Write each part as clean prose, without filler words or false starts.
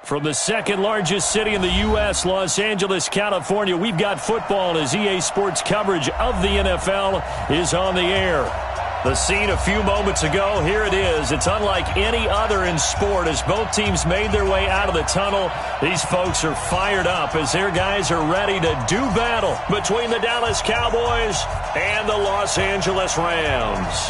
From the second largest city in the U.S., Los Angeles, California, we've got football as EA Sports coverage of the NFL is on the air. The scene a few moments ago, here it is. It's unlike any other in sport as both teams made their way out of the tunnel. These folks are fired up as their guys are ready to do battle between the Dallas Cowboys and the Los Angeles Rams.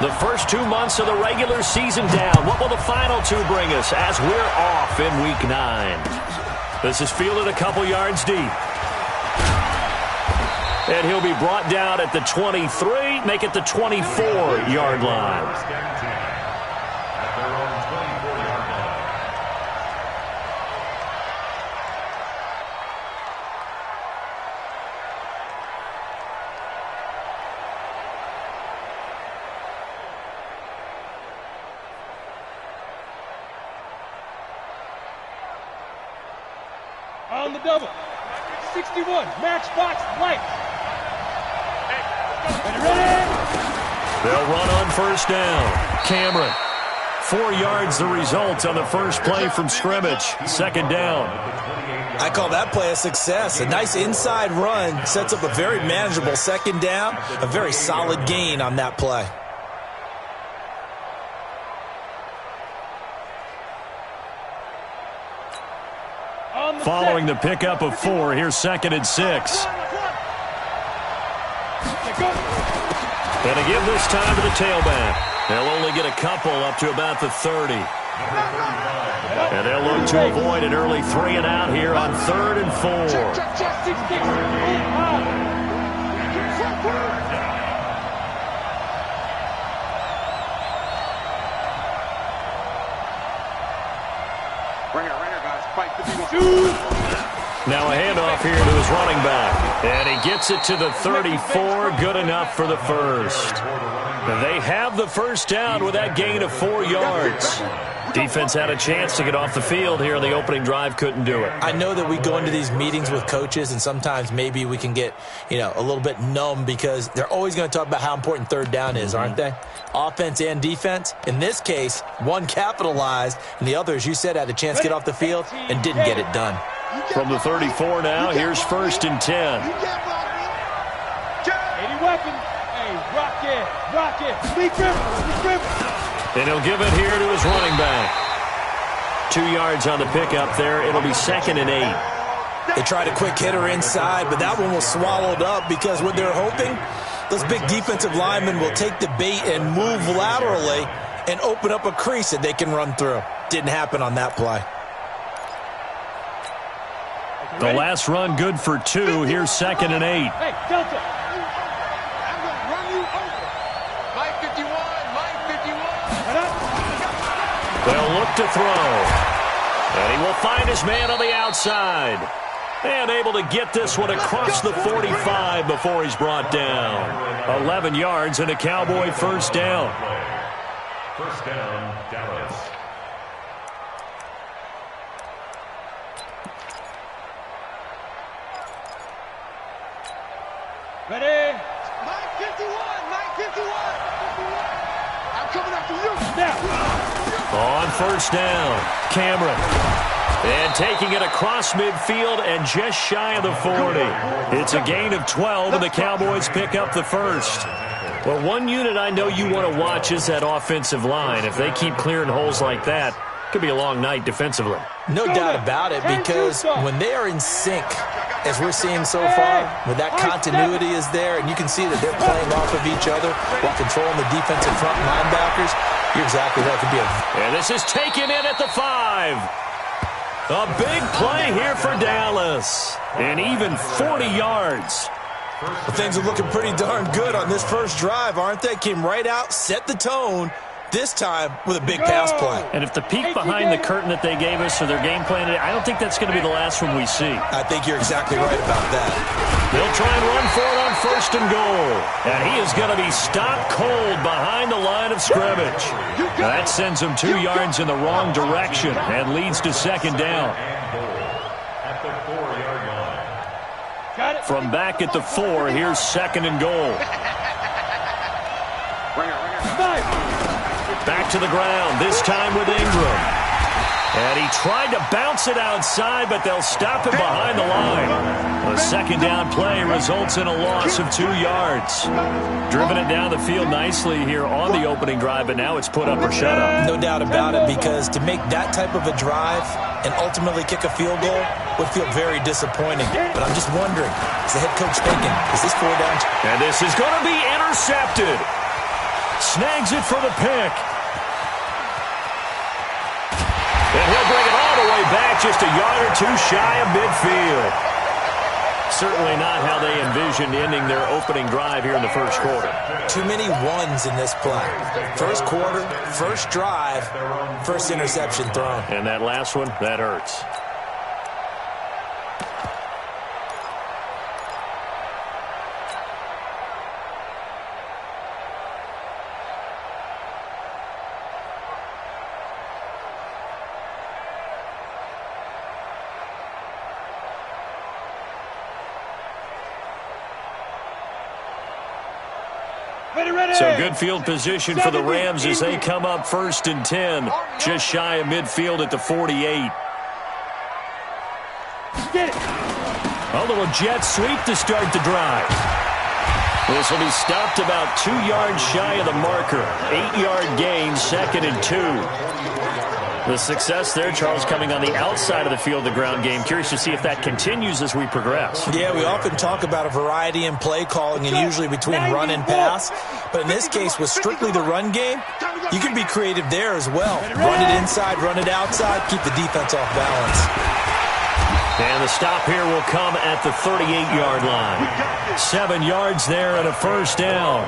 The first 2 months of the regular season down. What will the final two bring us as we're off in Week 9? This is fielded a couple yards deep. And he'll be brought down at the 23, make it the 24-yard line. On the double. 61. Match box light. Ready? They'll run on first down. Cameron. 4 yards the result on the first play from scrimmage. Second down. I call that play a success. A nice inside run sets up a very manageable second down. A very solid gain on that play. Following the pickup of 4, here's 2nd and 6. And to give this time to the tailback. They'll only get a couple up to about the 30. And they'll look to avoid an early 3 and out here on 3rd and 4. Now a handoff here to his running back. And he gets it to the 34. Good enough for the first. And they have the first down with that gain of 4 yards. Defense had a chance to get off the field here on the opening drive. Couldn't do it. I know that we go into these meetings with coaches, and sometimes maybe we can get, a little bit numb because they're always going to talk about how important third down is, aren't they? Offense and defense. In this case, one capitalized, and the other, as you said, had a chance to get off the field and didn't get it done. From the 34 now, here's 1st and 10. 80 weapons. Hey, rock it. Leak him. And he'll give it here to his running back. 2 yards on the pickup there. It'll be 2nd and 8. They tried a quick hitter inside, but that one was swallowed up because what they're hoping, those big defensive linemen will take the bait and move laterally and open up a crease that they can run through. Didn't happen on that play. The last run good for 2. Here's 2nd and 8. Hey, Delta. I'm going to run you over. Line 51. They'll look to throw. And he will find his man on the outside. And able to get this one across the 45 before he's brought down. 11 yards and a Cowboy first down. First down, Dallas. Ready? 951. I'm coming after you. Now. On first down, Cameron. And taking it across midfield and just shy of the 40. It's a gain of 12, and the Cowboys pick up the first. Well, one unit I know you want to watch is that offensive line. If they keep clearing holes like that, it could be a long night defensively. No doubt about it, because when they are in sync, as we're seeing so far, when that continuity is there, and you can see that they're playing off of each other while controlling the defensive front linebackers, you're exactly right. It could be and this is taken in at the 5. A big play here for Dallas. And even 40 yards. Well, things are looking pretty darn good on this first drive, aren't they? Came right out, set the tone, this time with a big pass play. And if the peek behind the curtain that they gave us or their game plan, I don't think that's going to be the last one we see. I think you're exactly right about that. They'll try and run for it on first and goal. And he is going to be stopped cold behind the line of scrimmage. That sends him 2 yards in the wrong direction and leads to second down. At the 4-yard line. Got it. From back at the 4, here's 2nd and goal. Back to the ground, this time with Ingram. And he tried to bounce it outside, but they'll stop him behind the line. A 2nd down play results in a loss of 2 yards. Driven it down the field nicely here on the opening drive, but now it's put up or shut up. No doubt about it, because to make that type of a drive and ultimately kick a field goal would feel very disappointing. But I'm just wondering, is the head coach thinking, is this 4 down? And this is going to be intercepted. Snags it for the pick. And he'll bring it all the way back, just a yard or 2 shy of midfield. Certainly not how they envisioned ending their opening drive here in the first quarter. Too many ones in this play. First quarter, first drive, first interception thrown. And that last one, that hurts. So good field position for the Rams as they come up 1st and 10, just shy of midfield at the 48. A little jet sweep to start the drive. This will be stopped about 2 yards shy of the marker. 8-yard gain, 2nd and 2. The success there, Charles, coming on the outside of the field, the ground game. Curious to see if that continues as we progress. Yeah, we often talk about a variety in play calling and usually between run and pass. But in this case, with strictly the run game, you can be creative there as well. Run it inside, run it outside, keep the defense off balance. And the stop here will come at the 38-yard line. 7 yards there and a 1st down.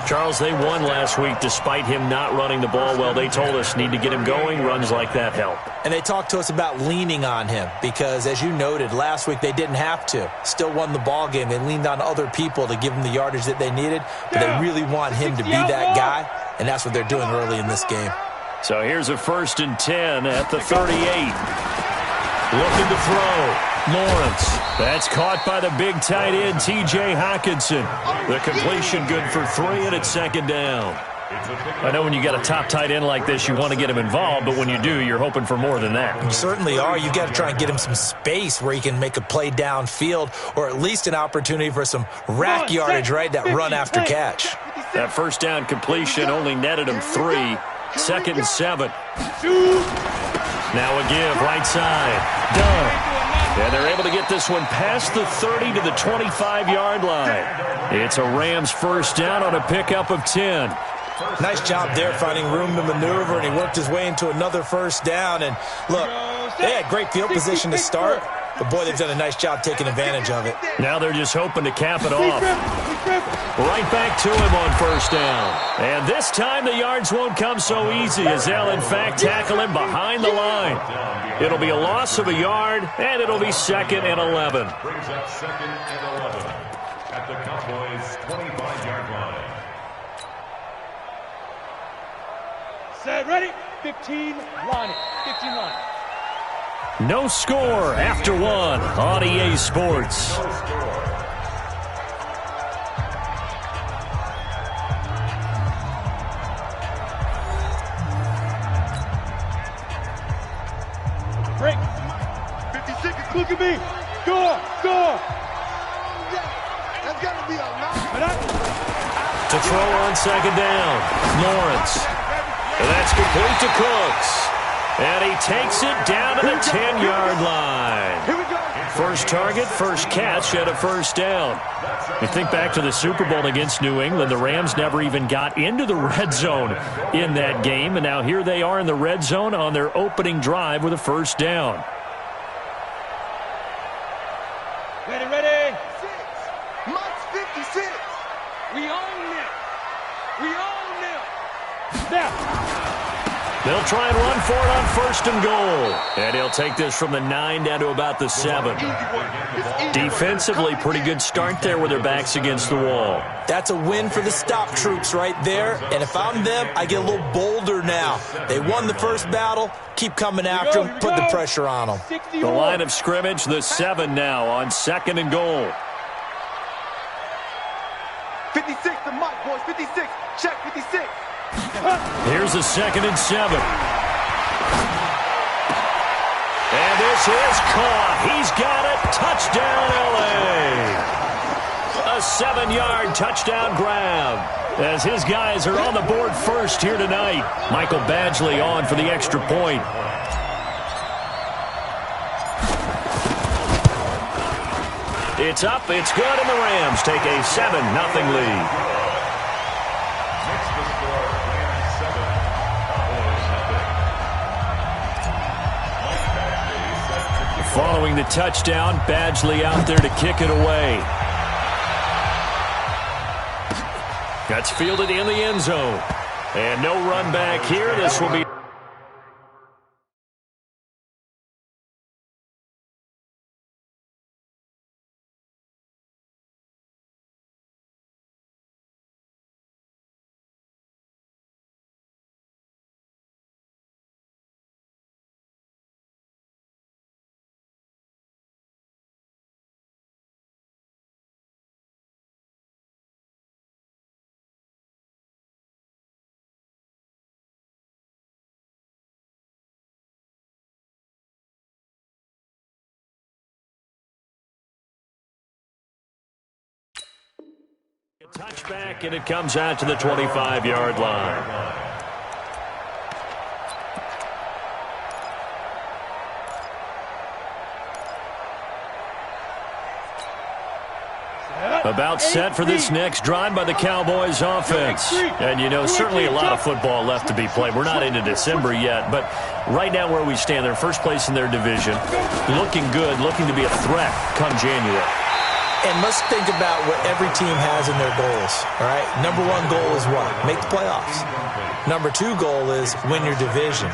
Charles, they won last week despite him not running the ball well. They told us need to get him going. Runs like that help. And they talked to us about leaning on him because, as you noted, last week they didn't have to. Still won the ball game. They leaned on other people to give them the yardage that they needed, but they really want him to be that guy, and that's what they're doing early in this game. So here's a 1st and 10 at the 38. Looking to throw. Lawrence. That's caught by the big tight end, T.J. Hockenson. The completion good for 3, and it's 2nd down. I know when you got a top tight end like this, you want to get him involved, but when you do, you're hoping for more than that. You certainly are. You got to try and get him some space where he can make a play downfield, or at least an opportunity for some rack yardage, right? That run after catch. That 1st down completion only netted him 3. 2nd and 7. Now a give, right side. Done. And they're able to get this one past the 30 to the 25-yard line. It's a Rams 1st down on a pickup of 10. Nice job there finding room to maneuver, and he worked his way into another 1st down. And look, they had great field position to start, but boy, they've done a nice job taking advantage of it. Now they're just hoping to cap it off. Right back to him on 1st down. And this time the yards won't come so easy as they'll, in fact, tackle him behind the line. It'll be a loss of a yard, and it'll be 2nd and 11. Brings up 2nd and 11 at the Cowboys' 25-yard line. Set, ready, 15, line it, 15 line it. No score after 1 on EA Sports. Break. 50 seconds, look at me. Go, go. That's got to be a lot. To throw on 2nd down, Lawrence. And that's complete to Cooks. And he takes it down to the 10-yard line. Here we go. First target, first catch at a 1st down. You think back to the Super Bowl against New England, the Rams never even got into the red zone in that game, and now here they are in the red zone on their opening drive with a 1st down. Ready, ready. 6. March 56. We own it. We own it. Now. They'll try and run for it on 1st and goal. And he'll take this from the 9 down to about the 7. Defensively, pretty good start there with their backs against the wall. That's a win for the stop troops right there. And if I'm them, I get a little bolder now. They won the first battle. Keep coming after them. Put the pressure on them. The line of scrimmage, the 7 now on 2nd and goal. 56 to Mike, boys. 56. Check 56. Here's a 2nd and 7. And this is caught. He's got it. Touchdown, L.A. A 7-yard touchdown grab, as his guys are on the board first here tonight. Michael Badgley on for the extra point. It's up, it's good, and the Rams take a 7-0 lead. Following the touchdown, Badgley out there to kick it away. That's fielded in the end zone. And no run back here. This will be... touchback, and it comes out to the 25-yard line. About set for this next drive by the Cowboys offense. And, you know, certainly a lot of football left to be played. We're not into December yet, but right now where we stand, they're first place in their division, looking good, looking to be a threat come January. And let's think about what every team has in their goals, all right? Number 1 goal is what? Make the playoffs. Number 2 goal is win your division.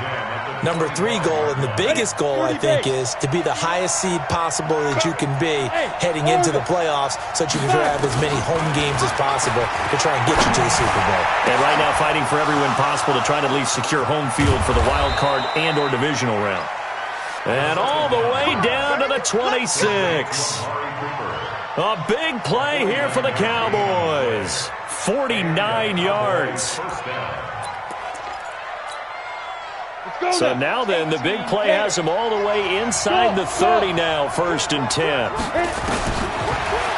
Number 3 goal, and the biggest goal, I think, is to be the highest seed possible that you can be heading into the playoffs so that you can have as many home games as possible to try and get you to the Super Bowl. And right now fighting for every win possible to try to at least secure home field for the wild card and or divisional round. And all the way down to the 26. A big play here for the Cowboys. 49 yards. So now then, the big play has him all the way inside the 30 now, 1st and 10.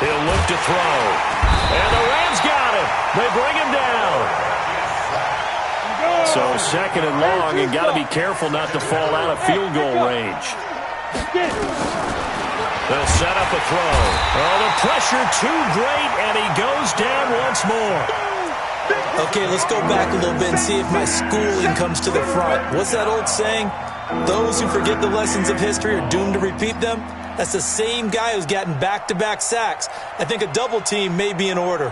He'll look to throw. And the Rams got him. They bring him down. So 2nd and long, and got to be careful not to fall out of field goal range. They'll set up a throw. Oh, the pressure too great, and he goes down once more. Okay, let's go back a little bit and see if my schooling comes to the front. What's that old saying? Those who forget the lessons of history are doomed to repeat them. That's the same guy who's gotten back-to-back sacks. I think a double team may be in order.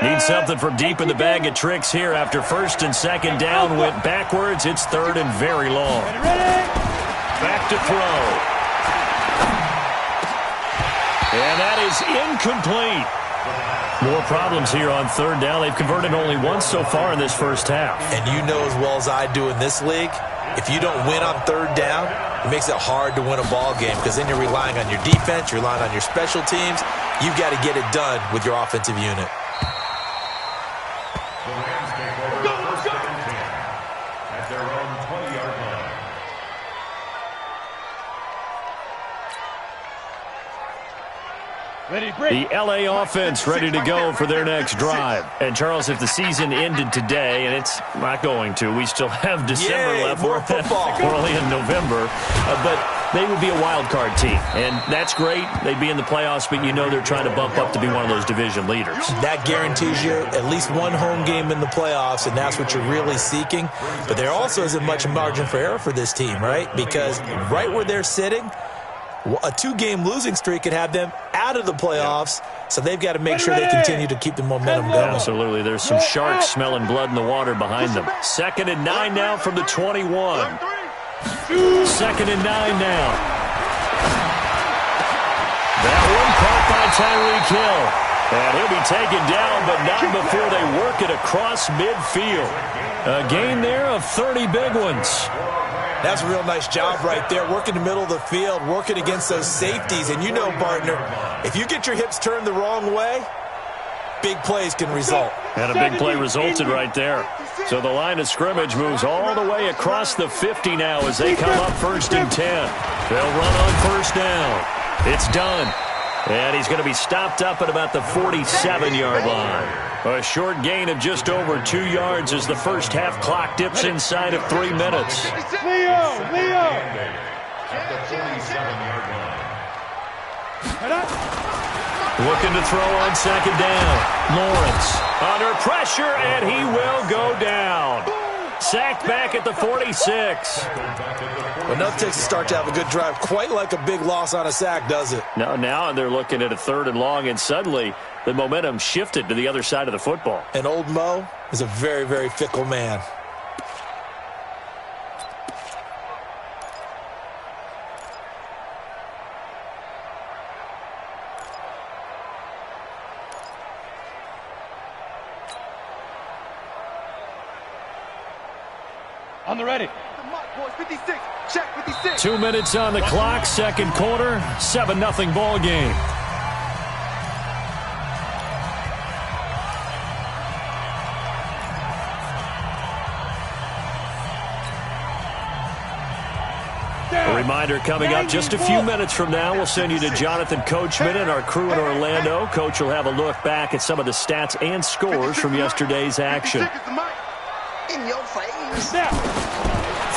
Need something from deep in the bag of tricks here after 1st and 2nd down went backwards. It's 3rd and very long. Back to throw. And that is incomplete. More problems here on 3rd down. They've converted only once so far in this first half. And you know as well as I do in this league, if you don't win on 3rd down, it makes it hard to win a ball game because then you're relying on your defense, you're relying on your special teams. You've got to get it done with your offensive unit. The L.A. offense ready to go for their next drive. And, Charles, if the season ended today, and it's not going to, we still have December left. More football. We're only in November. But they would be a wild card team. And that's great. They'd be in the playoffs, but you know they're trying to bump up to be one of those division leaders. That guarantees you at least one home game in the playoffs, and that's what you're really seeking. But there also isn't much margin for error for this team, right? Because right where they're sitting, a 2-game losing streak could have them out of the playoffs, so they've got to make sure they continue to keep the momentum going. Absolutely. There's some sharks smelling blood in the water behind them. 2nd and 9 now from the 21. 2nd and 9 now. That one caught by Tyreek Hill. And he'll be taken down, but not before they work it across midfield. A gain there of 30 big ones. That's a real nice job right there, working the middle of the field, working against those safeties. And you know, partner, if you get your hips turned the wrong way, big plays can result. And a big play resulted right there. So the line of scrimmage moves all the way across the 50 now as they come up 1st and 10. They'll run on 1st down. It's done. And he's going to be stopped up at about the 47-yard line. A short gain of just over 2 yards as the first half clock dips inside of 3 minutes. Leo! At the 47-yard line. Looking to throw on 2nd down. Lawrence under pressure, and he will go down. Sacked back at the 46. Well, enough takes to start to have a good drive. Quite like a big loss on a sack, does it? Now they're looking at a 3rd and long, and suddenly the momentum shifted to the other side of the football. And old Mo is a very, very fickle man. On the ready. 56. Check 56. 2 minutes on the clock, 2nd quarter, 7-0 ball game. A reminder coming up just a few minutes from now. We'll send you to Jonathan Coachman and our crew in Orlando. Coach will have a look back at some of the stats and scores from yesterday's action. In your face.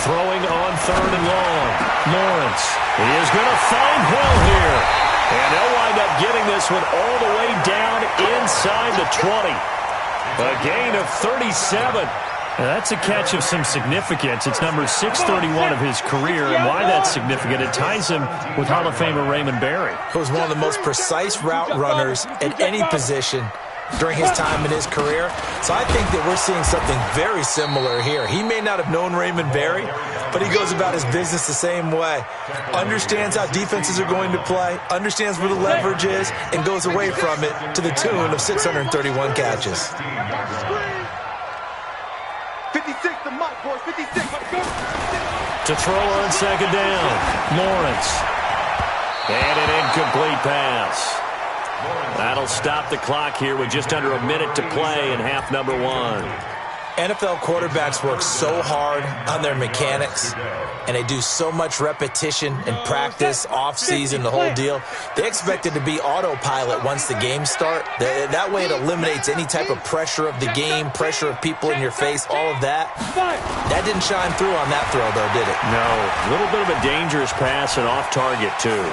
Throwing on 3rd and long. Lawrence. He is going to find Hill here. And they'll wind up getting this one all the way down inside the 20. A gain of 37. Now that's a catch of some significance. It's number 631 of his career, and why that's significant, it ties him with Hall of Famer Raymond Berry. He was one of the most precise route runners at any position during his time in his career. So I think that we're seeing something very similar here. He may not have known Raymond Berry, but he goes about his business the same way. Understands how defenses are going to play, understands where the leverage is, and goes away from it to the tune of 631 catches. 56 to Mike, boys. 56. To throw on 2nd down. Lawrence. And an incomplete pass. That'll stop the clock here with just under a minute to play in half number 1. NFL quarterbacks work so hard on their mechanics, and they do so much repetition and practice, off-season, the whole deal. They expect it to be autopilot once the games start. That way it eliminates any type of pressure of the game, pressure of people in your face, all of that. That didn't shine through on that throw, though, did it? No. A little bit of a dangerous pass and off target, too.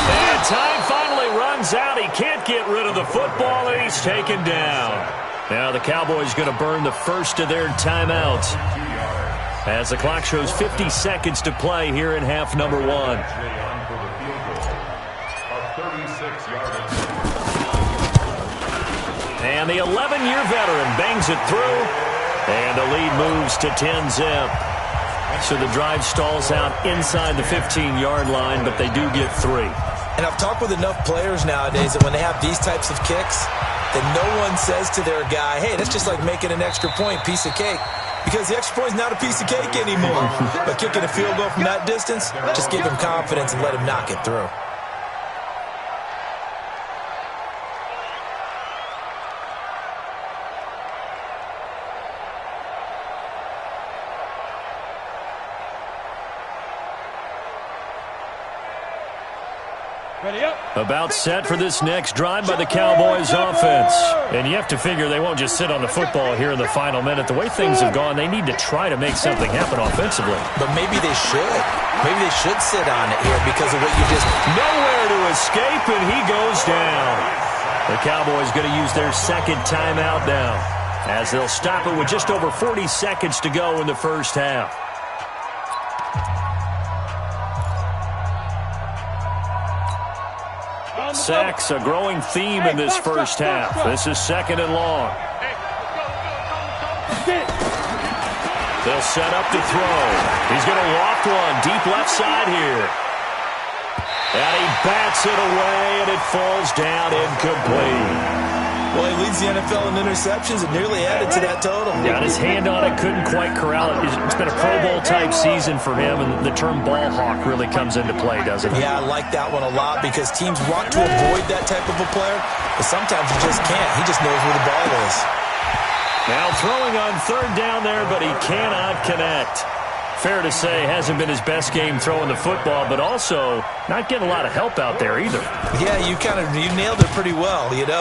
And time finally runs out. He can't get rid of the football, and he's taken down. Now the Cowboys going to burn the first of their timeouts as the clock shows 50 seconds to play here in half number 1. And the 11-year veteran bangs it through, and the lead moves to 10-zip. So the drive stalls out inside the 15-yard line, but they do get 3. And I've talked with enough players nowadays that when they have these types of kicks, that no one says to their guy, hey, that's just like making an extra point, piece of cake. Because the extra point is not a piece of cake anymore. But kicking a field goal from that distance, just give him confidence and let him knock it through. Ready up. About set for this next drive by the Cowboys offense. And you have to figure they won't just sit on the football here in the final minute. The way things have gone, they need to try to make something happen offensively. But maybe they should. Maybe they should sit on it here because of what you just... Nowhere to escape, and he goes down. The Cowboys going to use their 2nd timeout now, as they'll stop it with just over 40 seconds to go in the first half. Sacks, a growing theme in this first half. This is 2nd and long. They'll set up to throw. He's going to loft one deep left side here. And he bats it away, and it falls down incomplete. Well, he leads the NFL in interceptions and nearly added to that total. Got his hand on it, couldn't quite corral it. It's been a Pro Bowl-type season for him, and the term ball hawk really comes into play, doesn't it? Yeah, I like that one a lot because teams want to avoid that type of a player, but sometimes he just can't. He just knows where the ball is. Now throwing on third down there, but he cannot connect. Fair to say, hasn't been his best game throwing the football, but also not getting a lot of help out there either. Yeah, you nailed it pretty well, you know.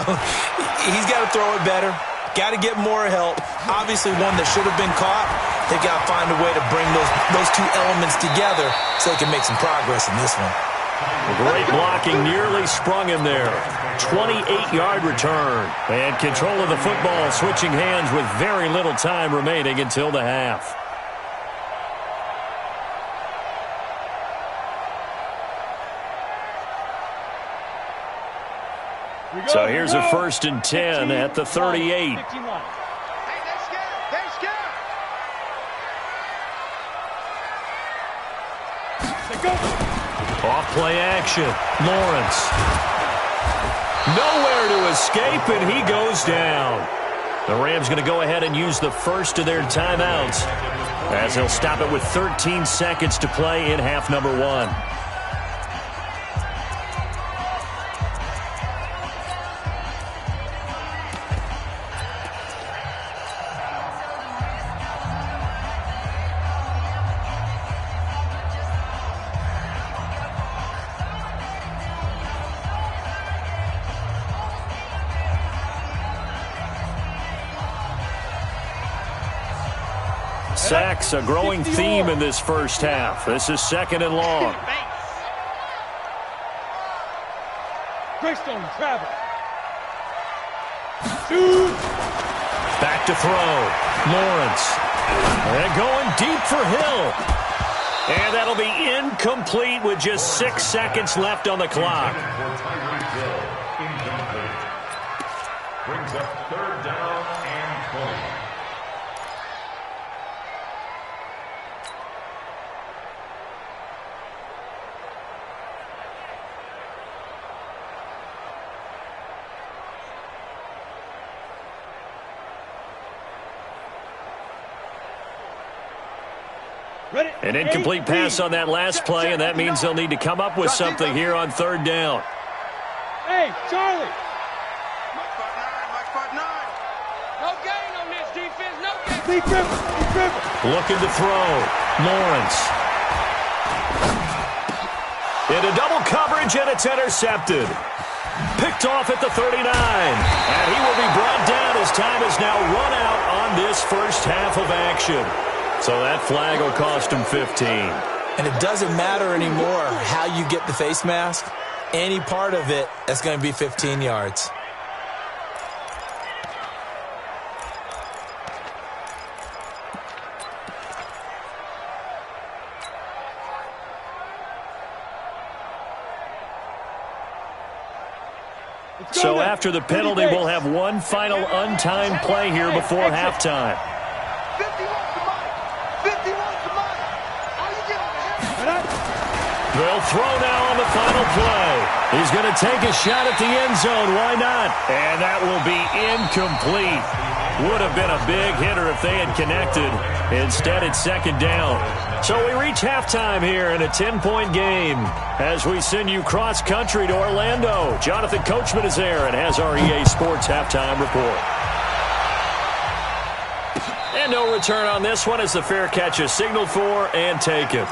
He's got to throw it better. Got to get more help. Obviously one that should have been caught. They've got to find a way to bring those two elements together so they can make some progress in this one. Great blocking, nearly sprung him there. 28-yard return. And control of the football, switching hands with very little time remaining until the half. So here's a 1st and 10 at the 38. Hey, they're scared. They're scared. Off play action. Lawrence. Nowhere to escape, and he goes down. The Rams going to go ahead and use the first of their timeouts as they'll stop it with 13 seconds to play in half number 1. Sacks, a growing theme in this first half. This is 2nd and long. Greystone travel. Back to throw. Lawrence. And going deep for Hill. And that'll be incomplete with just 6 seconds left on the clock. Brings up 3rd down and 20. An incomplete pass on that last play, and that means they'll need to come up with something here on 3rd down. Hey, Charlie. Mike 5-9. No gain on this defense. No gain. Deep river. Looking to throw. Lawrence. Into double coverage, and it's intercepted. Picked off at the 39. And he will be brought down as time is now run out on this first half of action. So that flag will cost him 15. And it doesn't matter anymore how you get the face mask. Any part of it, that's going to be 15 yards. So after the penalty, we'll have one final untimed play here before halftime. 50 wants the money. How you get on the head? They'll throw now on the final play. He's going to take a shot at the end zone. Why not? And that will be incomplete. Would have been a big hitter if they had connected. Instead, it's 2nd down. So we reach halftime here in a 10-point game as we send you cross-country to Orlando. Jonathan Coachman is there and has our EA Sports halftime report. And no return on this one as the fair catch is signaled for and taken.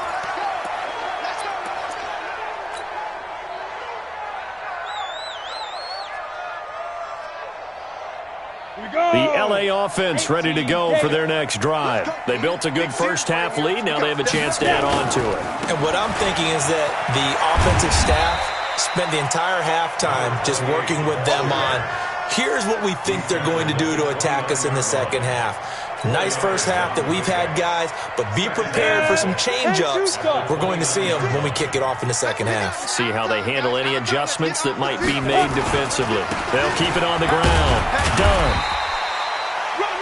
The LA offense ready to go for their next drive. They built a good first half lead. Now they have a chance to add on to it. And what I'm thinking is that the offensive staff spent the entire halftime just working with them on, here's what we think they're going to do to attack us in the second half. Nice first half that we've had, guys, but be prepared for some change-ups. We're going to see them when we kick it off in the second half. See how they handle any adjustments that might be made defensively. They'll keep it on the ground. Done.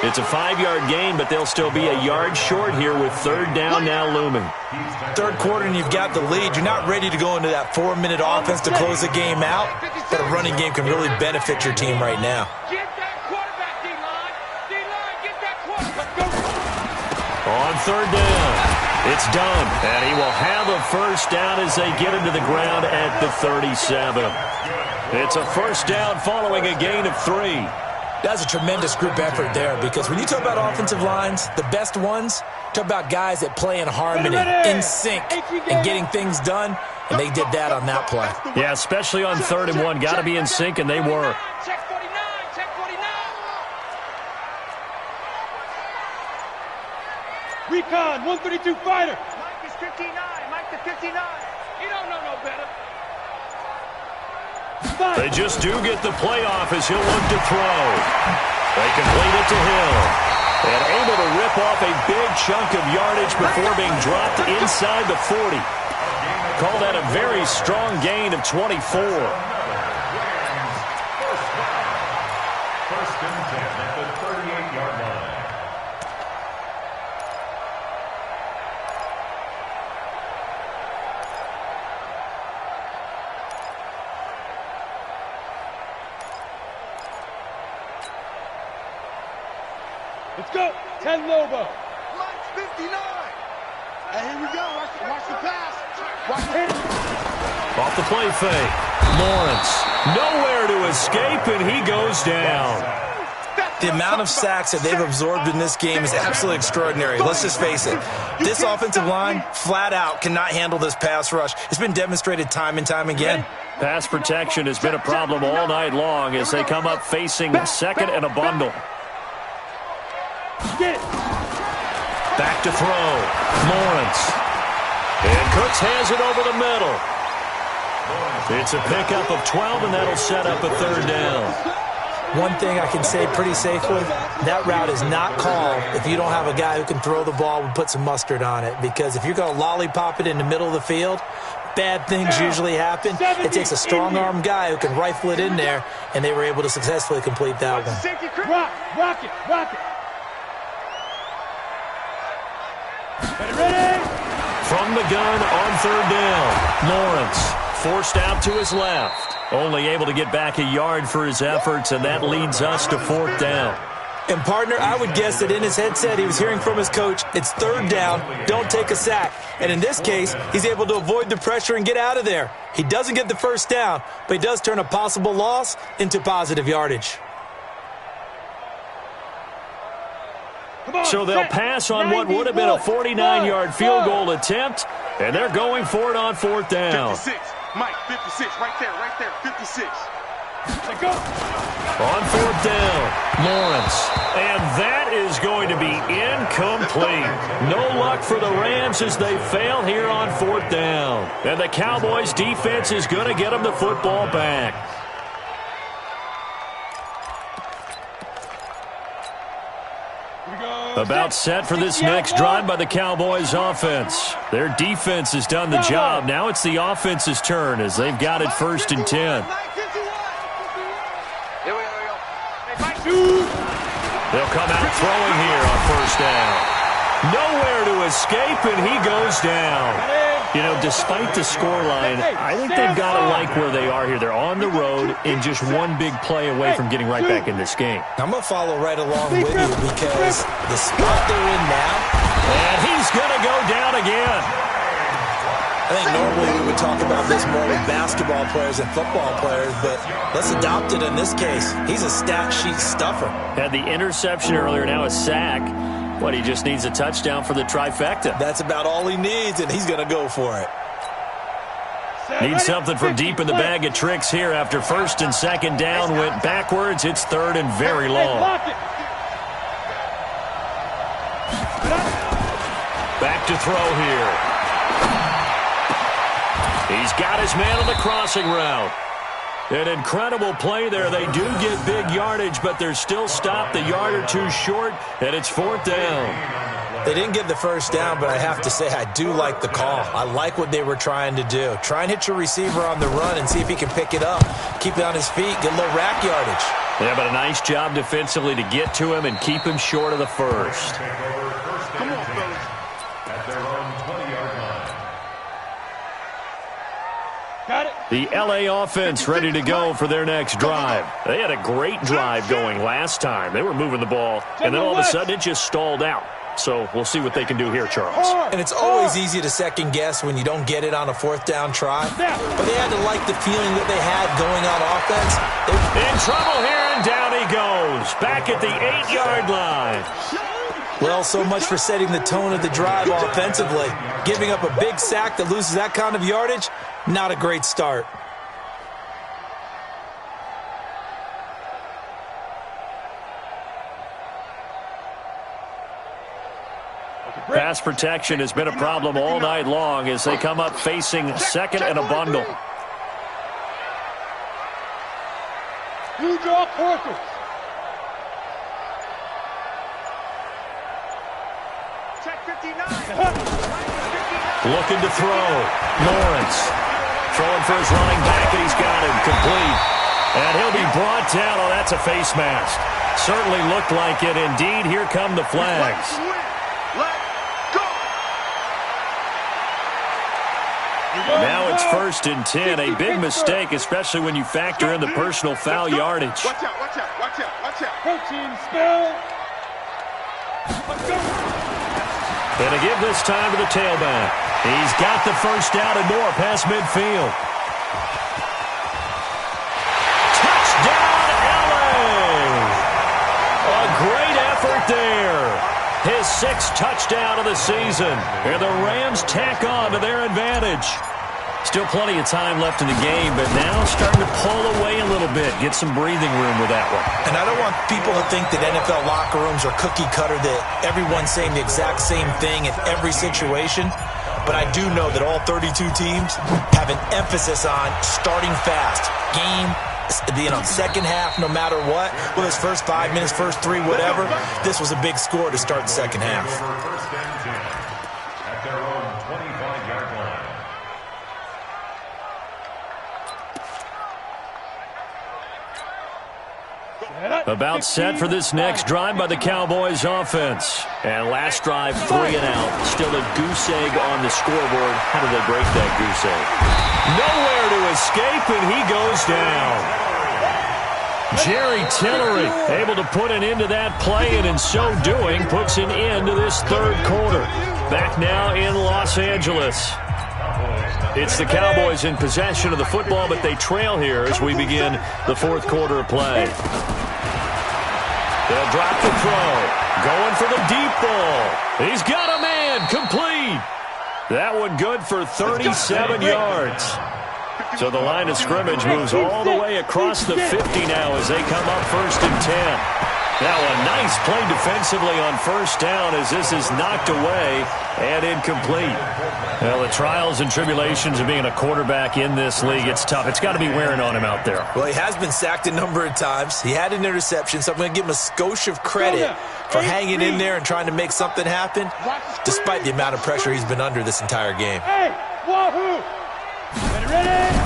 It's a 5-yard gain, but they'll still be a yard short here with 3rd down now looming. Third quarter and you've got the lead. You're not ready to go into that 4-minute offense to close the game out, but a running game can really benefit your team right now. third down. It's done, and he will have a first down as they get into the ground at the 37. It's a first down following a gain of 3. That's a tremendous group effort there, because when you talk about offensive lines, the best ones, talk about guys that play in harmony, in sync, and getting things done, and they did that on that play. Yeah, especially on 3rd and 1. Got to be in sync, and they were. Check 49, check 49. Recon, 132 fighter. Mike is 59, Mike the 59. He don't know no better. They just do get the playoff as he'll look to throw. They complete it to Hill. And able to rip off a big chunk of yardage before being dropped inside the 40. Call that a very strong gain of 24. First and 10 at the 38-yard line. Let's go. 10 Lobo. Mike's 59. And here we go. Watch the pass. Watch it. Off the play fake. Lawrence. Nowhere to escape, and he goes down. The amount of sacks that they've absorbed in this game is absolutely extraordinary. Let's just face it. This offensive line, flat out, cannot handle this pass rush. It's been demonstrated time and time again. Pass protection has been a problem all night long as they come up facing second and a bundle. Back to throw. Lawrence. And Cooks has it over the middle. It's a pickup of 12, and that'll set up a 3rd down. One thing I can say pretty safely, that route is not called if you don't have a guy who can throw the ball and put some mustard on it. Because if you're going to lollipop it in the middle of the field, bad things usually happen. It takes a strong-arm guy who can rifle it in there, and they were able to successfully complete that one. Rock it. Ready? From the gun on 3rd down. Lawrence forced out to his left. Only able to get back a yard for his efforts, and that leads us to 4th down. And, partner, I would guess that in his headset he was hearing from his coach, it's 3rd down, don't take a sack. And in this case, he's able to avoid the pressure and get out of there. He doesn't get the first down, but he does turn a possible loss into positive yardage. So they'll pass on what would have been a 49-yard field goal attempt, and they're going for it on 4th down. 56. Mike, 56. Right there. 56. Let's go. On 4th down, Lawrence. And that is going to be incomplete. No luck for the Rams as they fail here on 4th down. And the Cowboys defense is going to get them the football back. About set for this next drive by the Cowboys offense. Their defense has done the job. Now it's the offense's turn as they've got it 1st and 10. They'll come out throwing here on 1st down. Nowhere to escape, and he goes down. You know, despite the scoreline, I think they've got to like where they are here. They're on the road and just one big play away from getting right back in this game. I'm going to follow right along with you because the spot they're in now, and he's going to go down again. I think normally we would talk about this more with basketball players and football players, but let's adopt it in this case. He's a stat sheet stuffer. Had the interception earlier, now a sack. But he just needs a touchdown for the trifecta. That's about all he needs, and he's going to go for it. Needs something from deep in the bag of tricks here after 1st and 2nd down. Went backwards. It's 3rd and very long. Back to throw here. He's got his man on the crossing route. An incredible play there. They do get big yardage, but they're still stopped a yard or two short, and it's 4th down. They didn't get the first down, but I have to say I do like the call. I like what they were trying to do. Try and hit your receiver on the run and see if he can pick it up. Keep it on his feet, get a little rack yardage. Yeah, but a nice job defensively to get to him and keep him short of the first. Come on, fellas. At their own 20-yard line. Got it. The LA offense ready to go for their next drive. They had a great drive going last time. They were moving the ball, and then all of a sudden it just stalled out. So we'll see what they can do here, Charles. And it's always easy to second guess when you don't get it on a fourth down try. But they had to like the feeling that they had going on offense. In trouble here, and down he goes. Back at the 8-yard line. Well, so much for setting the tone of the drive offensively. Giving up a big sack that loses that kind of yardage, not a great start. Pass protection has been a problem all night long as they come up facing second and a bundle. You draw quarters. Check 59. Looking to throw. Lawrence throwing for his running back, and he's got him complete. And he'll be brought down. Oh, that's a face mask. Certainly looked like it. Indeed, here come the flags. Now it's 1st and 10. A big mistake, especially when you factor in the personal foul yardage. Watch out, watch out, watch out, watch out. Protein spill. Let's go. And to give this time to the tailback. He's got the first down and more past midfield. Touchdown, LA! A great effort there. His 6th touchdown of the season. And the Rams tack on to their advantage. Still plenty of time left in the game, but now starting to pull away a little bit. Get some breathing room with that one. And I don't want people to think that NFL locker rooms are cookie cutter, that everyone's saying the exact same thing in every situation. But I do know that all 32 teams have an emphasis on starting fast. Game being on second half no matter what. Well, his first 5 minutes, first 3, whatever. This was a big score to start the second half. First and 10 at their own 25-yard line. About set for this next drive by the Cowboys offense. And last drive, 3 and out. Still a goose egg on the scoreboard. How do they break that goose egg? Nowhere to escape, and he goes down. Jerry Tillery able to put an end to that play, and in so doing, puts an end to this third quarter. Back now in Los Angeles. It's the Cowboys in possession of the football, but they trail here as we begin the fourth quarter of play. They'll drop the throw. Going for the deep ball. He's got a man. Complete. That one good for 37 yards. So the line of scrimmage moves all the way across the 50 now as they come up 1st and 10. Now a nice play defensively on first down as this is knocked away and incomplete. Well, the trials and tribulations of being a quarterback in this league, it's tough. It's got to be wearing on him out there. Well, he has been sacked a number of times. He had an interception, so I'm going to give him a skosh of credit for hanging in there and trying to make something happen, despite the amount of pressure he's been under this entire game. Hey, wahoo! Ready?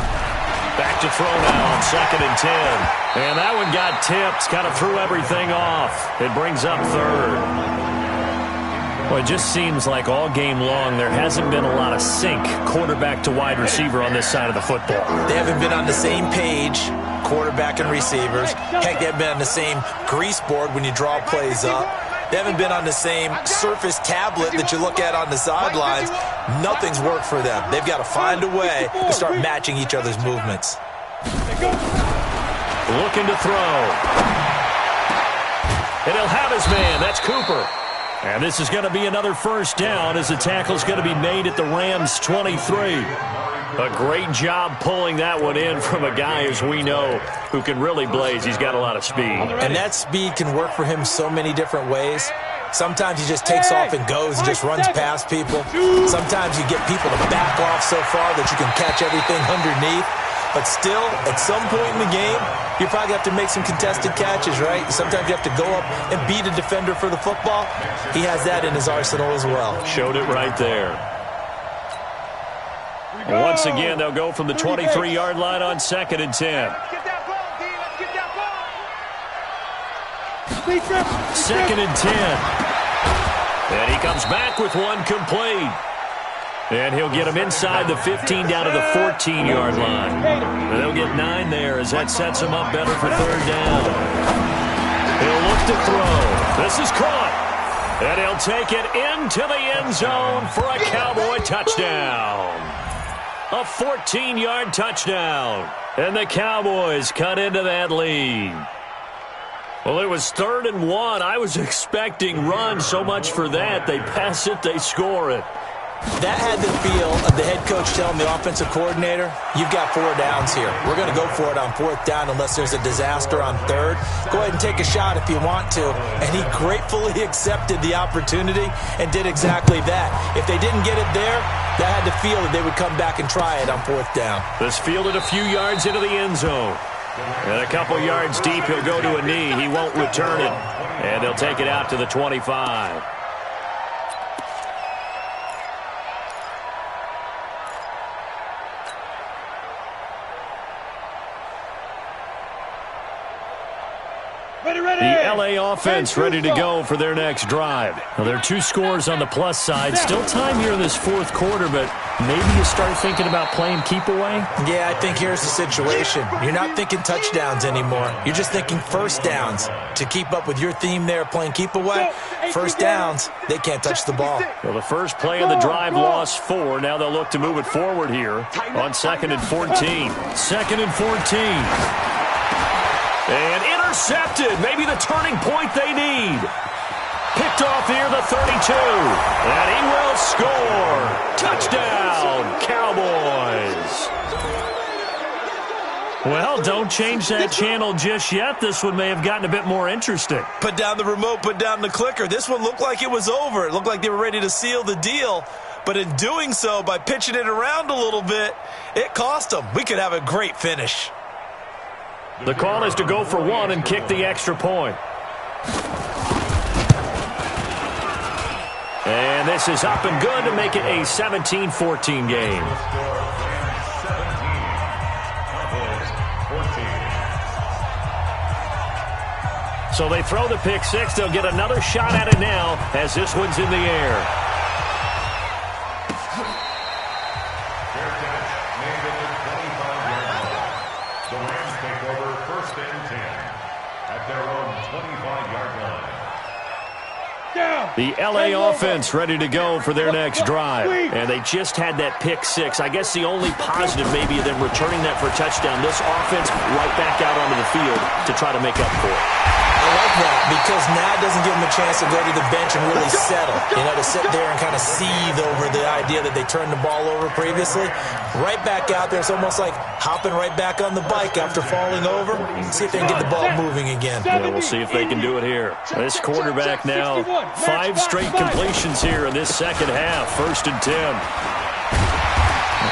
Back to throw now on 2nd and 10. And that one got tipped. Kind of threw everything off. It brings up 3rd. Well, it just seems like all game long there hasn't been a lot of sync quarterback to wide receiver on this side of the football. They haven't been on the same page, quarterback and receivers. Heck, they haven't been on the same grease board when you draw plays up. They haven't been on the same surface tablet that you look at on the sidelines. Nothing's worked for them. They've got to find a way to start matching each other's movements. Looking to throw. And he'll have his man. That's Cooper. And this is going to be another first down as the tackle's going to be made at the Rams' 23. A great job pulling that one in from a guy, as we know, who can really blaze. He's got a lot of speed. And that speed can work for him so many different ways. Sometimes he just takes off and goes and just runs past people. Sometimes you get people to back off so far that you can catch everything underneath. But still, at some point in the game, you probably have to make some contested catches, right? Sometimes you have to go up and beat a defender for the football. He has that in his arsenal as well. Showed it right there. Once again, they'll go from the 23-yard line on 2nd and 10. Let's get that ball, D. Let's get that ball. 2nd and 10. And he comes back with one complete. And he'll get him inside the 15 down to the 14-yard line. And they'll get 9 there as that sets him up better for 3rd down. He'll look to throw. This is caught. And he'll take it into the end zone for a Cowboy touchdown. A 14-yard touchdown. And the Cowboys cut into that lead. Well, it was 3rd and 1. I was expecting run, so much for that. They pass it, they score it. That had the feel of the head coach telling the offensive coordinator, you've got 4 downs here. We're going to go for it on 4th down unless there's a disaster on 3rd. Go ahead and take a shot if you want to. And he gratefully accepted the opportunity and did exactly that. If they didn't get it there, that had the feel that they would come back and try it on 4th down. This fielded a few yards into the end zone. And a couple yards deep, he'll go to a knee. He won't return it. And they'll take it out to the 25. The LA offense ready to go for their next drive. Well, there are 2 scores on the plus side. Still time here in this 4th quarter, but maybe you start thinking about playing keep away? Yeah, I think here's the situation. You're not thinking touchdowns anymore. You're just thinking 1st downs. To keep up with your theme there, playing keep away, 1st downs, they can't touch the ball. Well, the first play of the drive lost 4. Now they'll look to move it forward here on 2nd and 14. 2nd and 14. And intercepted. Maybe the turning point they need. Picked off here, the 32. And he will score. Touchdown, Cowboys. Well, don't change that channel just yet. This one may have gotten a bit more interesting. Put down the remote, put down the clicker. This one looked like it was over. It looked like they were ready to seal the deal. But in doing so, by pitching it around a little bit, it cost them. We could have a great finish. The call is to go for 1 and kick the extra point. And this is up and good to make it a 17-14 game. So they throw the pick 6. They'll get another shot at it now as this one's in the air. The LA offense ready to go for their next drive. And they just had that pick 6. I guess the only positive maybe of them returning that for a touchdown. This offense right back out onto the field to try to make up for it. I like that because now it doesn't give them a chance to go to the bench and really settle. You know, to sit there and kind of seethe over the idea that they turned the ball over previously. Right back out there. It's almost like hopping right back on the bike after falling over. See if they can get the ball moving again. Yeah, we'll see if they can do it here. This quarterback now, 5 straight completions here in this second half. 1st and 10.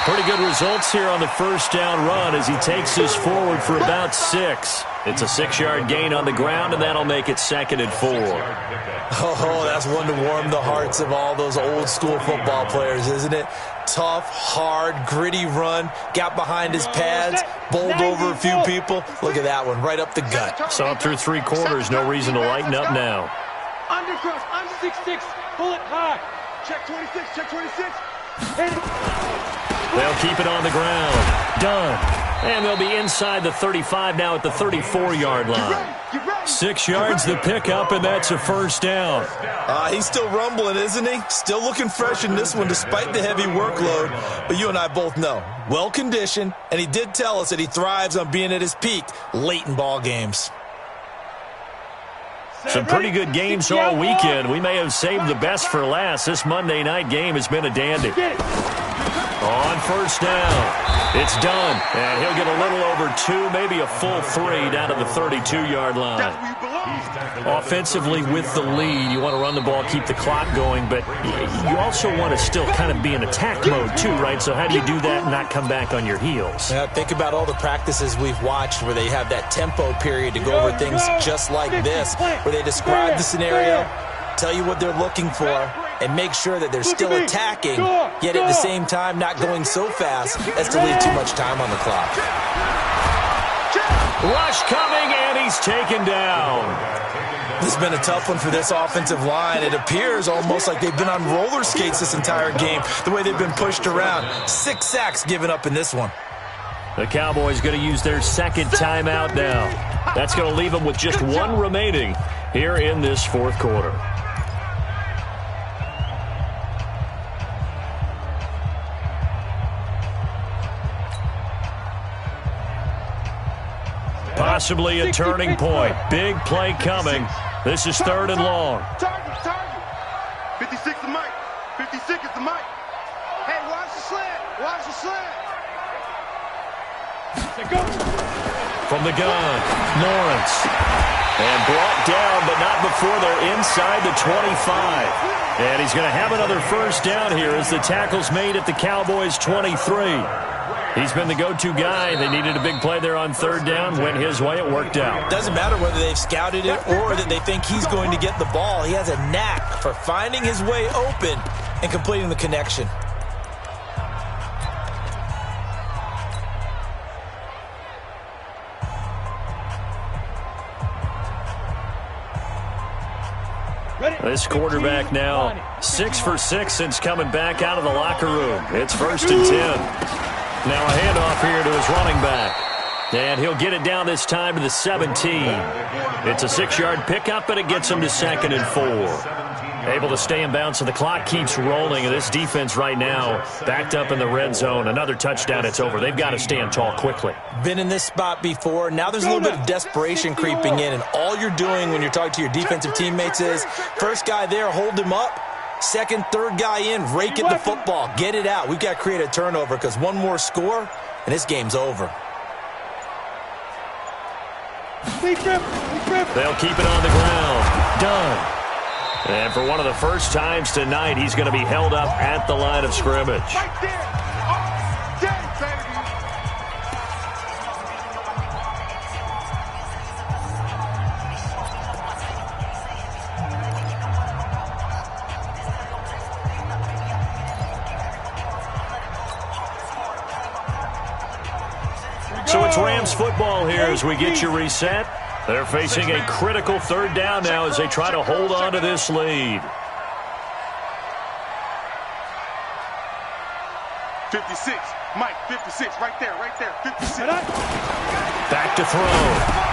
Pretty good results here on the 1st down run as he takes this forward for about 6. It's a 6-yard gain on the ground, and that'll make it 2nd and 4. Oh, that's one to warm the hearts of all those old-school football players, isn't it? Tough, hard, gritty run, got behind his pads, bowled over a few people. Look at that one, right up the gut. Saw it through 3 quarters, no reason to lighten up now. Undercross, I'm 6'6", pull it high. Check 26, check 26. They'll keep it on the ground. Done. And they'll be inside the 35 now at the 34-yard line. 6 yards the pickup, and that's a 1st down. He's still rumbling, isn't he? Still looking fresh in this one despite the heavy workload. But you and I both know, well-conditioned, and he did tell us that he thrives on being at his peak late in ball games. Some pretty good games all weekend. We may have saved the best for last. This Monday night game has been a dandy. On 1st down, it's done. And he'll get a little over 2, maybe a full 3 down to the 32-yard line. Offensively with the lead, you want to run the ball, keep the clock going, but you also want to still kind of be in attack mode too, right? So how do you do that and not come back on your heels? Yeah, think about all the practices we've watched where they have that tempo period to go over things just like this, where they describe the scenario, tell you what they're looking for, and make sure that they're still attacking, yet at the same time not going so fast as to leave too much time on the clock. Rush coming, and he's taken down. This has been a tough one for this offensive line. It appears almost like they've been on roller skates this entire game, the way they've been pushed around. 6 sacks given up in this one. The Cowboys going to use their 2nd timeout now. That's going to leave them with just 1 remaining here in this 4th quarter. Possibly a turning point. Big play coming. This is 3rd and long. Target. 56 is Mike. 56 is the Mike. Hey, watch the slant. Watch the slant. From the gun, Lawrence. And brought down, but not before they're inside the 25. And he's going to have another first down here as the tackle's made at the Cowboys' 23. He's been the go-to guy. They needed a big play there on 3rd down. Went his way. It worked out. Doesn't matter whether they've scouted it or that they think he's going to get the ball. He has a knack for finding his way open and completing the connection. This quarterback now 6 for 6 since coming back out of the locker room. It's 1st and 10. Now a handoff here to his running back. And he'll get it down this time to the 17. It's a 6-yard pickup, but it gets him to 2nd and 4. Able to stay in bounds, so the clock keeps rolling. And this defense right now backed up in the red zone. Another touchdown, it's over. They've got to stand tall quickly. Been in this spot before. Now there's a little bit of desperation creeping in. And all you're doing when you're talking to your defensive teammates is, first guy there, hold him up. Second, third guy in, rake at the football. Get it out. We've got to create a turnover because one more score, and this game's over. They'll keep it on the ground. Done. And for one of the first times tonight, he's going to be held up at the line of scrimmage. Right there. All day, baby. So it's Rams football here as we get you reset. They're facing a critical 3rd down now as they try to hold on to this lead. 56. Mike, 56. Right there. 56. Back to throw.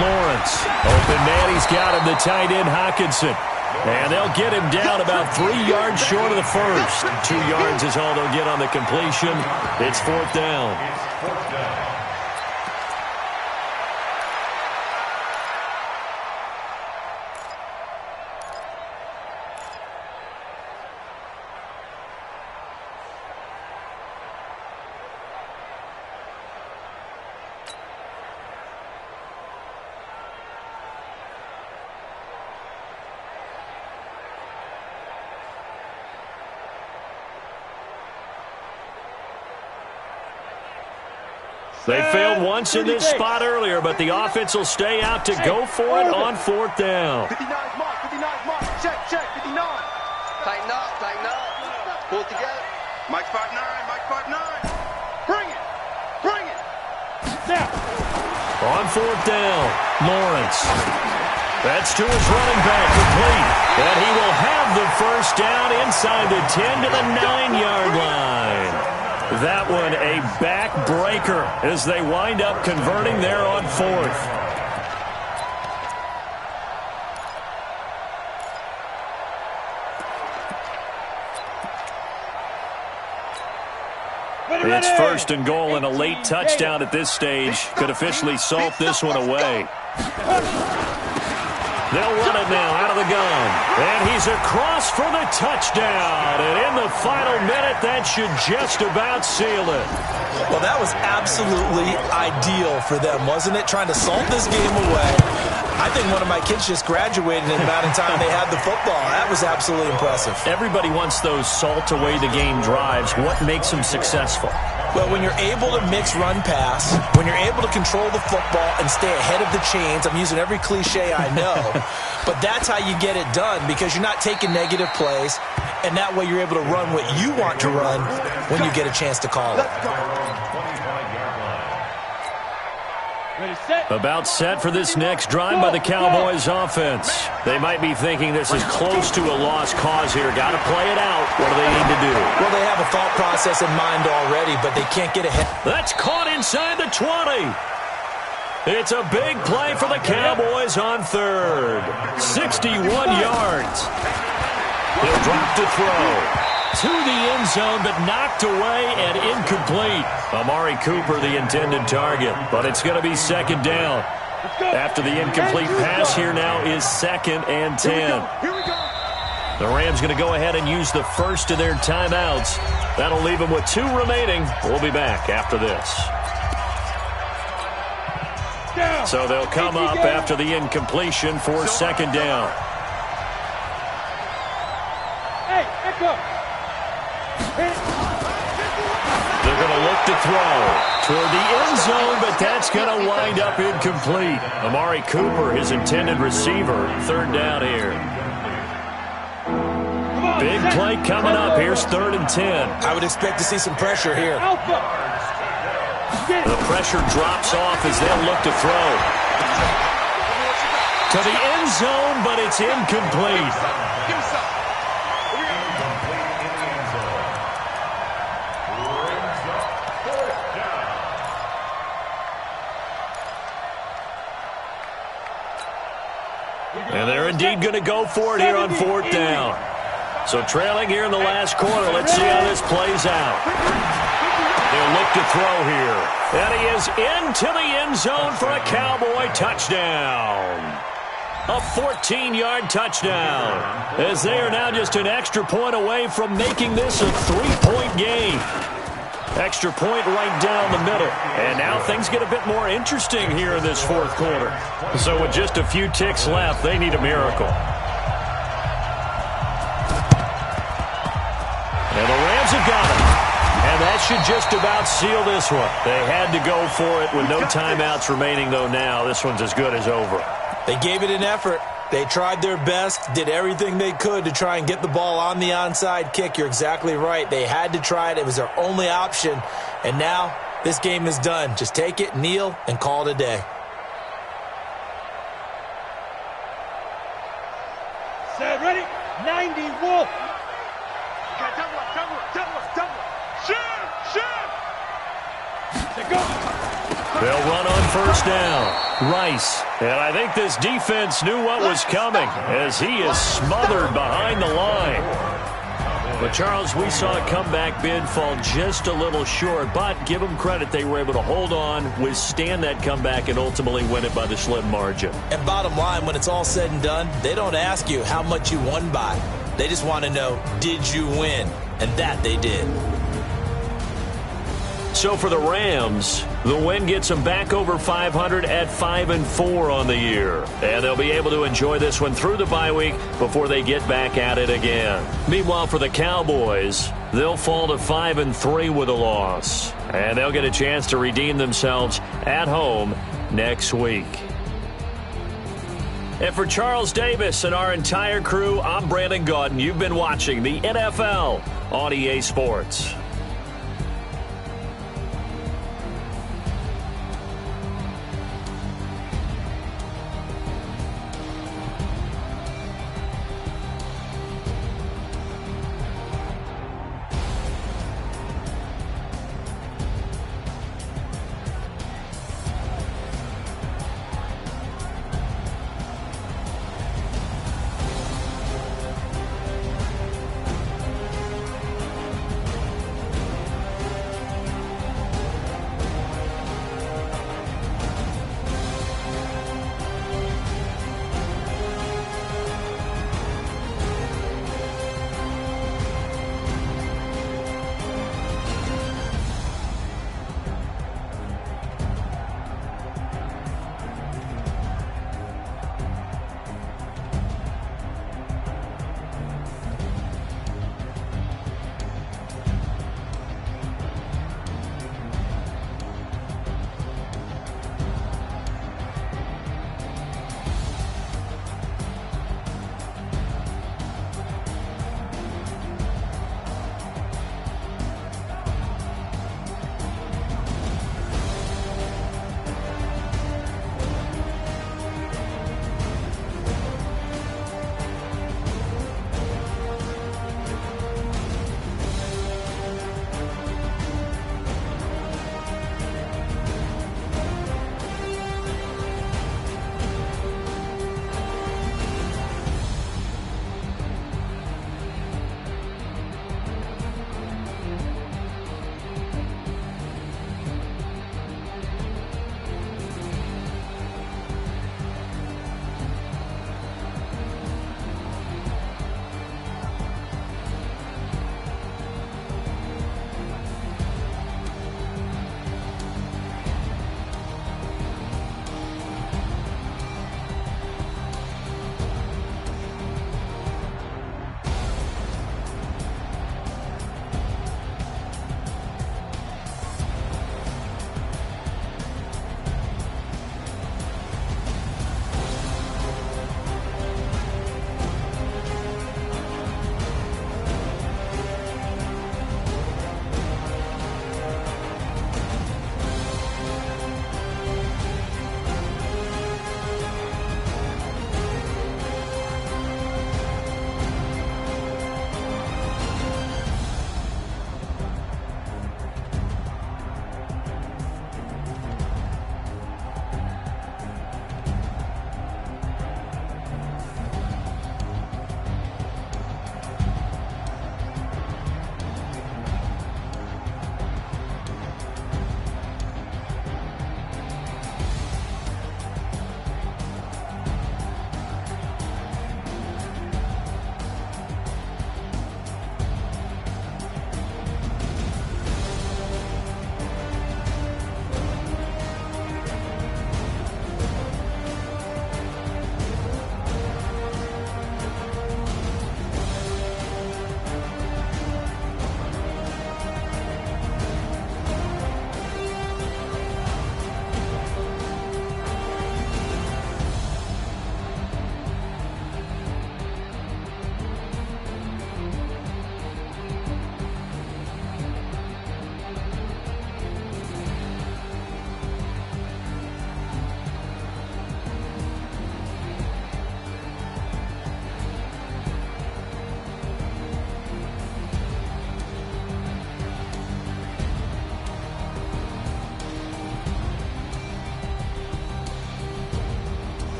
Lawrence. Open man. He's got him. The tight end, Hockenson. And they'll get him down about 3 yards short of the first. 2 yards is all they'll get on the completion. It's 4th down. They failed once in this spot earlier, but the offense will stay out to go for it on 4th down. 59 mark. Check. 59. Tighten up. Pull it together. Mike 5'9. Bring it. Now. On 4th down, Lawrence. That's to his running back, complete. And he will have the first down inside the 10 to the 9-yard line. That one a backbreaker as they wind up converting there on 4th. It's 1st and goal, and a late touchdown at this stage could officially salt this one away. They'll run it now out of the gun. And he's across for the touchdown. And in the final minute, that should just about seal it. Well, that was absolutely ideal for them, wasn't it? Trying to salt this game away. I think one of my kids just graduated in the amount of time they had the football. That was absolutely impressive. Everybody wants those salt away the game drives. What makes them successful? Well, when you're able to mix run-pass, when you're able to control the football and stay ahead of the chains, I'm using every cliche I know, but that's how you get it done because you're not taking negative plays, and that way you're able to run what you want to run when you get a chance to call it. About set for this next drive by the Cowboys offense. They might be thinking this is close to a lost cause here. Got to play it out. What do they need to do? Well, they have a thought process in mind already, but they can't get ahead. That's caught inside the 20. It's a big play for the Cowboys on 3rd. 61 yards. He'll drop to throw. To the end zone, but knocked away and incomplete. Amari Cooper, the intended target, but it's going to be 2nd down. After the incomplete pass, here now is 2nd and 10. Here we go. The Rams going to go ahead and use the first of their timeouts. That'll leave them with 2 remaining. We'll be back after this. So they'll come up after the incompletion for 2nd down. Hey, echo. They're going to look to throw toward the end zone, but that's going to wind up incomplete. Amari Cooper, his intended receiver, 3rd down here. Big play coming up. Here's 3rd and 10. I would expect to see some pressure here. The pressure drops off as they'll look to throw. To the end zone, but it's incomplete. Give me some. And they're indeed going to go for it here on 4th down. So trailing here in the last quarter. Let's see how this plays out. They'll look to throw here. And he is into the end zone for a Cowboy touchdown. A 14-yard touchdown. As they are now just an extra point away from making this a 3-point game. Extra point right down the middle. And now things get a bit more interesting here in this 4th quarter. So with just a few ticks left, they need a miracle. And the Rams have got it. And that should just about seal this one. They had to go for it with no timeouts remaining, though now. This one's as good as over. They gave it an effort. They tried their best, did everything they could to try and get the ball on the onside kick. You're exactly right. They had to try it. It was their only option. And now this game is done. Just take it, kneel, and call it a day. Set, ready? 91. They'll run on 1st down. Rice. And I think this defense knew what was coming as he is smothered behind the line. But, Charles, we saw a comeback bid fall just a little short, but give them credit. They were able to hold on, withstand that comeback, and ultimately win it by the slim margin. And bottom line, when it's all said and done, they don't ask you how much you won by. They just want to know, did you win? And that they did. So for the Rams, the win gets them back over 500 at 5-4 on the year. And they'll be able to enjoy this one through the bye week before they get back at it again. Meanwhile, for the Cowboys, they'll fall to 5-3 with a loss. And they'll get a chance to redeem themselves at home next week. And for Charles Davis and our entire crew, I'm Brandon Gaudin. You've been watching the NFL on EA Sports.